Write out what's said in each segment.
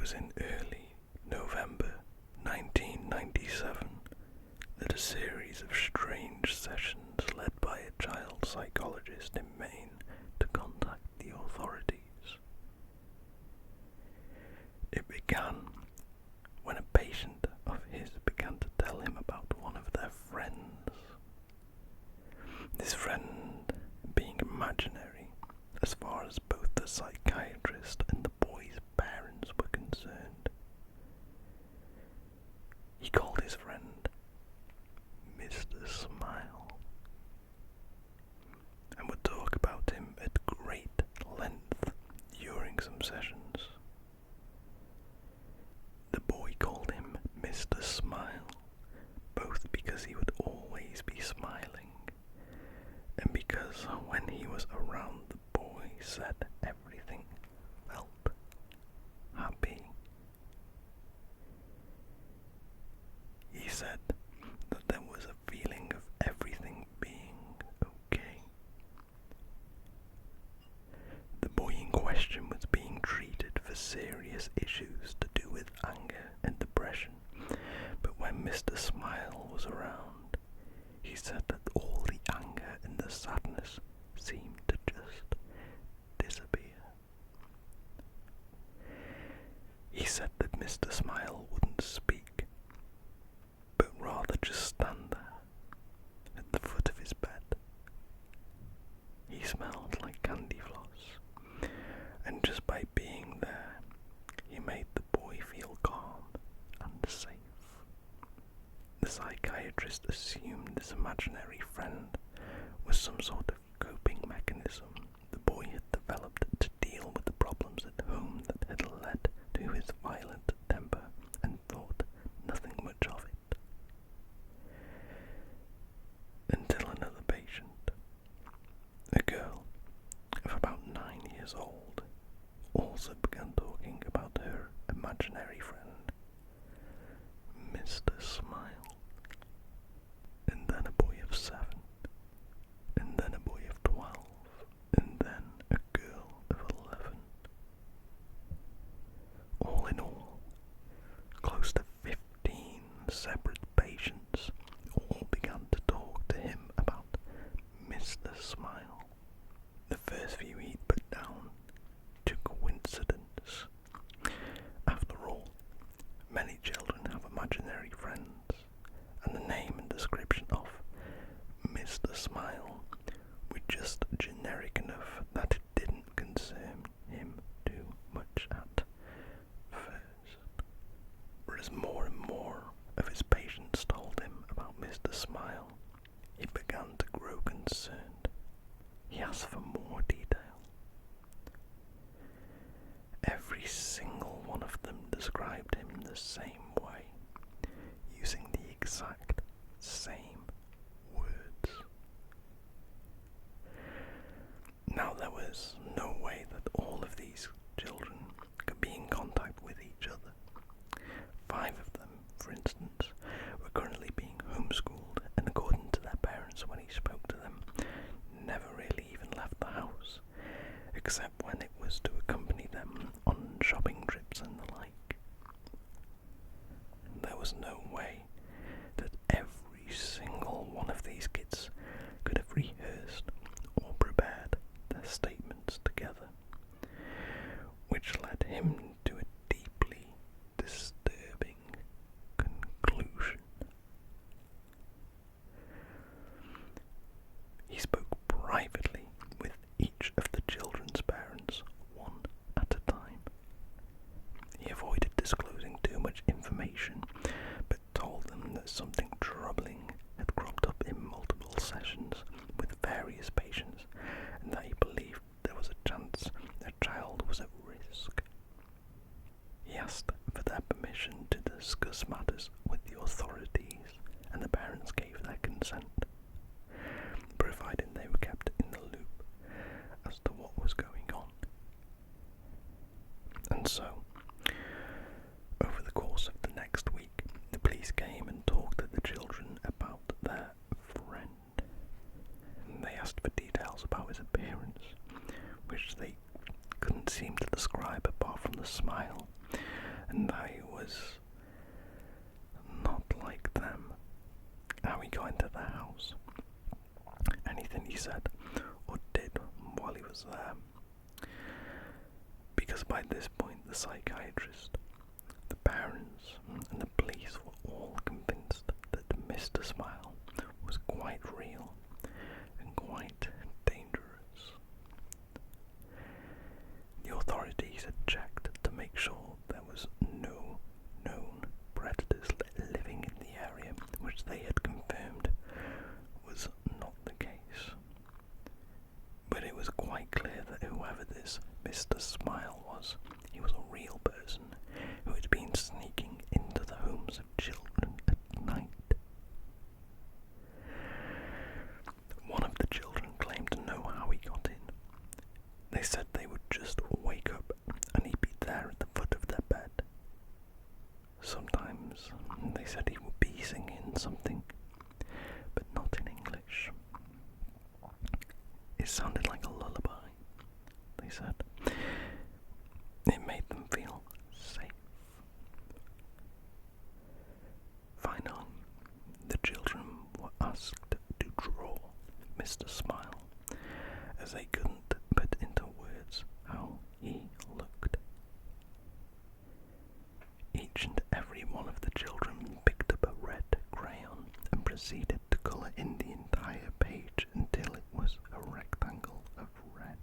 was in early November 1997 that a series of strange sessions led by a child psychologist in Maine to contact the authorities. It began when a patient of his began to tell him about one of their friends. This friend being imaginary as far as both the psychiatrist and the boy's parents were concerned. He called his friend Mr. Smile and would talk about him at great length during some sessions. The boy called him Mr. Smile, both because he would always be smiling and because when he was around, the boy said everything felt happy. He said that there was a feeling of everything being okay. The boy in question was being treated for serious issues to do with anger and depression, but when Mr. Smile was around, he said that all the anger and the sadness seemed to just disappear. He said that Mr. Smile wouldn't speak, but rather just stand there at the foot of his bed. He smelled like candy floss, and just by being there, he made the boy feel calm and safe. The psychiatrist assumed this imaginary friend was some sort of coping mechanism the boy had developed to deal with the problems at home that had led to his violent temper, and thought nothing much of it. Until another patient, a girl of about 9 years old, also began talking about her imaginary friend, Mr. Smile, and then a boy of 7, and then a boy of 12, and then a girl of 11. All in all, close to 15 separate patients all began to talk to him about Mr. Smile. The first few he'd put down to coincidence. After all, many children have imaginary friends, and the name and description of Mr. Smile were just generic enough that it didn't concern him too much at first. But as more and more of his patients told him about Mr. Smile, he began to grow concerned. He asked for more detail. Every single one of them described him the same way, using the exact same words. Now there was no way that all of these children could be in contact with each other. 5 of them, for instance, were currently being homeschooled, and according to their parents, when he spoke to them, never really even left the house, except when it was to accompany them on shopping trips and the like. said, or did while he was there. Because by this point the psychiatrist, the parents and the police were all convinced that Mr. Smile was quite real and quite dangerous. The authorities had checked to make sure there was no known predators living in the area, which they had confirmed was not the case. But it was quite clear that whoever this Mr. Smile was, he was a real person who had been sneaking into the homes of children at night. One of the children claimed to know how he got in. They said they would just wake up and he'd be there at the foot of their bed. Sometimes they said he would be singing something, but not in English. It sounded like a lullaby, they said. It made them feel safe. Finally, the children were asked to draw Mr. Smile, as they couldn't put into words how he looked. Each and every one of the children picked up a red crayon and proceeded to colour in the entire page until it was a rectangle of red.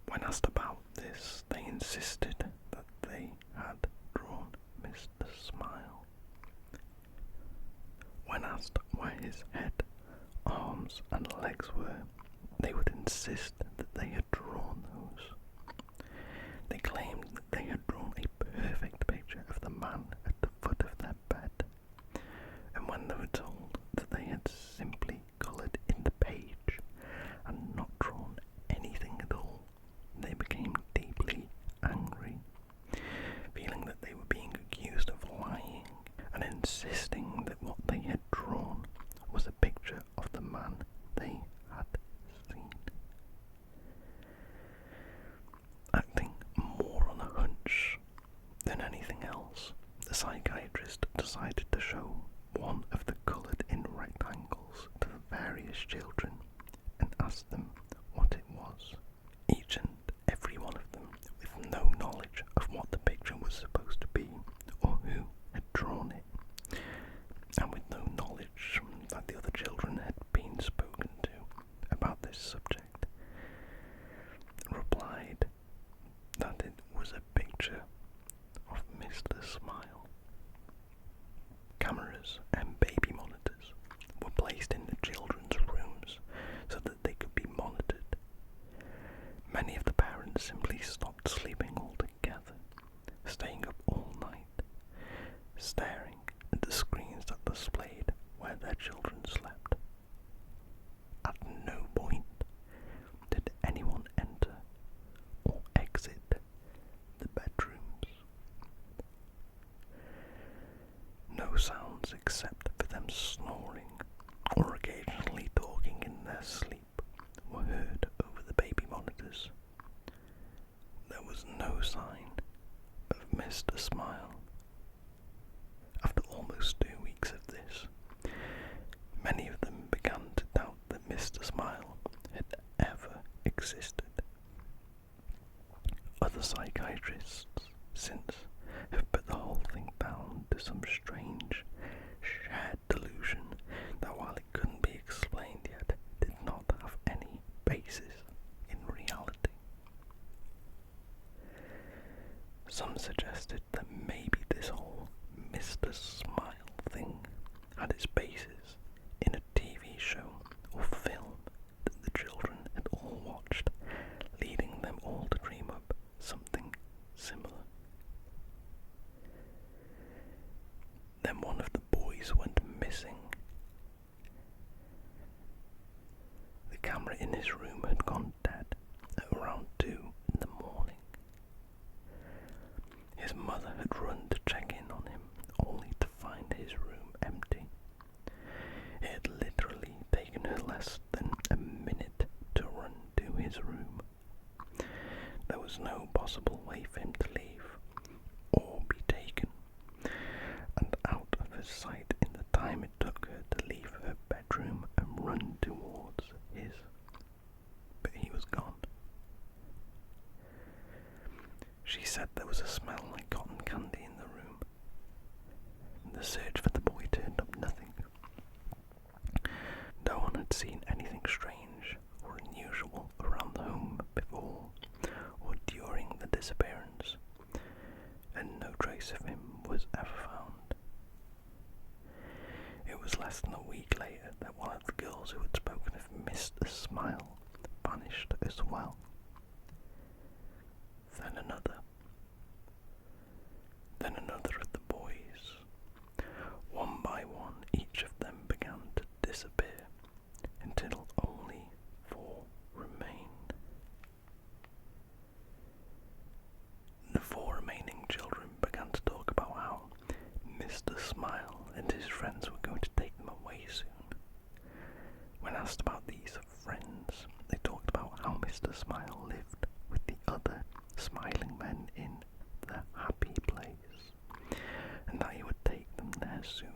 When asked about this, they insisted that they had drawn Mr. Smile. When asked where his head, arms and legs were, they would insist that they had drawn those. They claimed that they had drawn a perfect picture of the man at the foot of their bed, and when they were told that they had simply coloured in the page and not drawn anything at all, they became deeply angry, feeling that they were being accused of lying and insisting that what they had drawn was a picture of the man they had seen. Acting more on a hunch than anything else, the psychiatrist decided to show one of the coloured-in rectangles to the various children and asked them what it was. Each and every one of them, with no knowledge of what the picture was supposed to be or who had drawn it, and with no knowledge that the other children had been spoken to about this subject, replied that it was a picture of Mr. Smile. Cameras and baby monitors were placed in the children's rooms so that they could be monitored. Many of the parents simply stopped sleeping altogether, staying up all night, staring at the screens that displayed where their children slept. At no point did anyone enter or exit the bedrooms. No sounds except for them snoring or occasionally talking in their sleep were heard over the baby monitors. There was no sign of Mr. Smile. After almost 2 weeks of this, many of them began to doubt that Mr. Smile had ever existed. Other psychiatrists since have put the whole thing down to some strange, shared delusion that, while it couldn't be explained yet, did not have any basis in reality. Some suggested that maybe this whole Mr. Smile thing had its basis in a TV show or film that the children had all watched, leading them all to dream up something similar. Then one of the boys went missing. The camera in his room had gone dead at around 2 in the morning. His mother had run to check in on him, only to find his room empty. It had literally taken her less than a minute to run to his room. There was no possible way for him to leave or be taken, and out of her sight in the time it took her to leave her bedroom then another. Then another of the boys. One by one, each of them began to disappear, until only 4 remained. The 4 remaining children began to talk about how Mr. Smile and his friends were going to take them away soon. When asked about these friends, they talked about how Mr. Smile lived with the other smiling men in the happy place, and that he would take them there soon.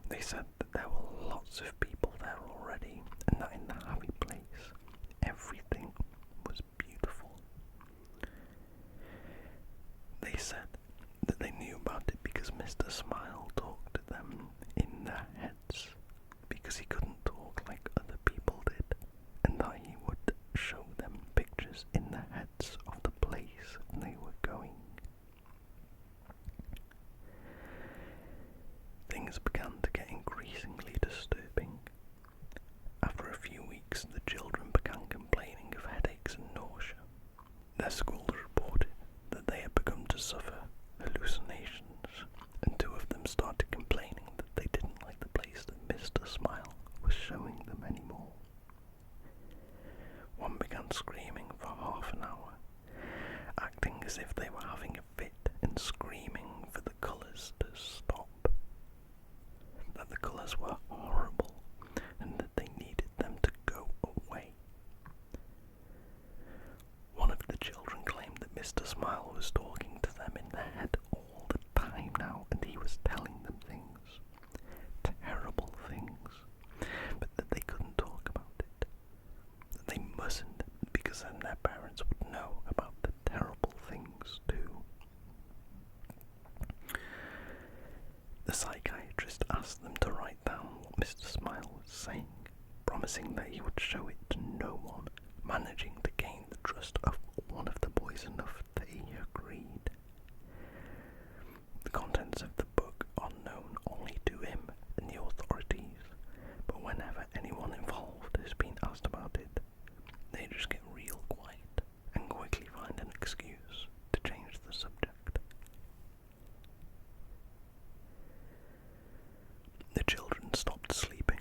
They said that there were lots of people there already, and that in the happy place, everything was beautiful. They said that they knew about it because Mr. Smile talked to them in their heads, because he couldn't talk like other people did, and that he would show them pictures in their heads of the place they were going. Things began to get increasingly disturbing. After a few weeks, the children began complaining of headaches and nausea. Their schools reported that they had begun to suffer hallucinations, and 2 of them started complaining that they didn't like the place that Mr. Smile was showing them anymore. One began screaming for half an hour, acting as if they were having a fit and screaming for the colours to stop. That the colours were horrible and that they needed them to go away. One of the children claimed that Mr. Smile was talking to them in their head all the time now, and he was telling them things, terrible things, but that they couldn't talk about it, that they mustn't, because then their parents would know about the terrible things too. The psychiatrist asked them to write down what Mr. Smile was saying, promising that he would show it to no one, managing to gain the trust of one of the boys enough that he agreed. The contents of the book are known only to him and the authorities, but whenever anyone involved has been asked about it, they just get real quiet and quickly find an excuse to change the subject. The children stopped sleeping.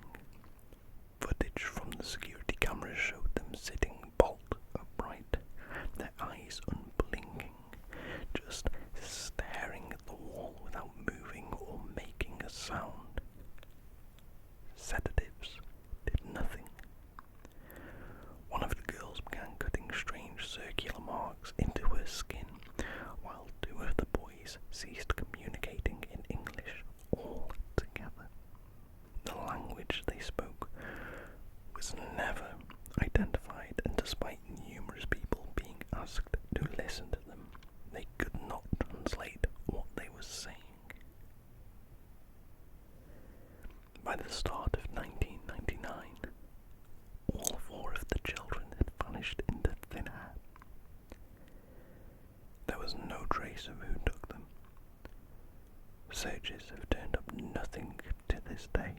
Footage from the security cameras showed them sitting bolt upright, their eyes unblinking, just staring at the wall without moving or making a sound. Sedatives did nothing. One of the girls began cutting strange circular marks into her skin, while 2 of the boys ceased communicating in English altogether. The language they spoke was never identified, and despite numerous people being asked to listen to them, they could not translate what they were saying. By the start of 1999, all 4 of the children had vanished into thin air. There was no trace of who took them. Searches have turned up nothing to this day.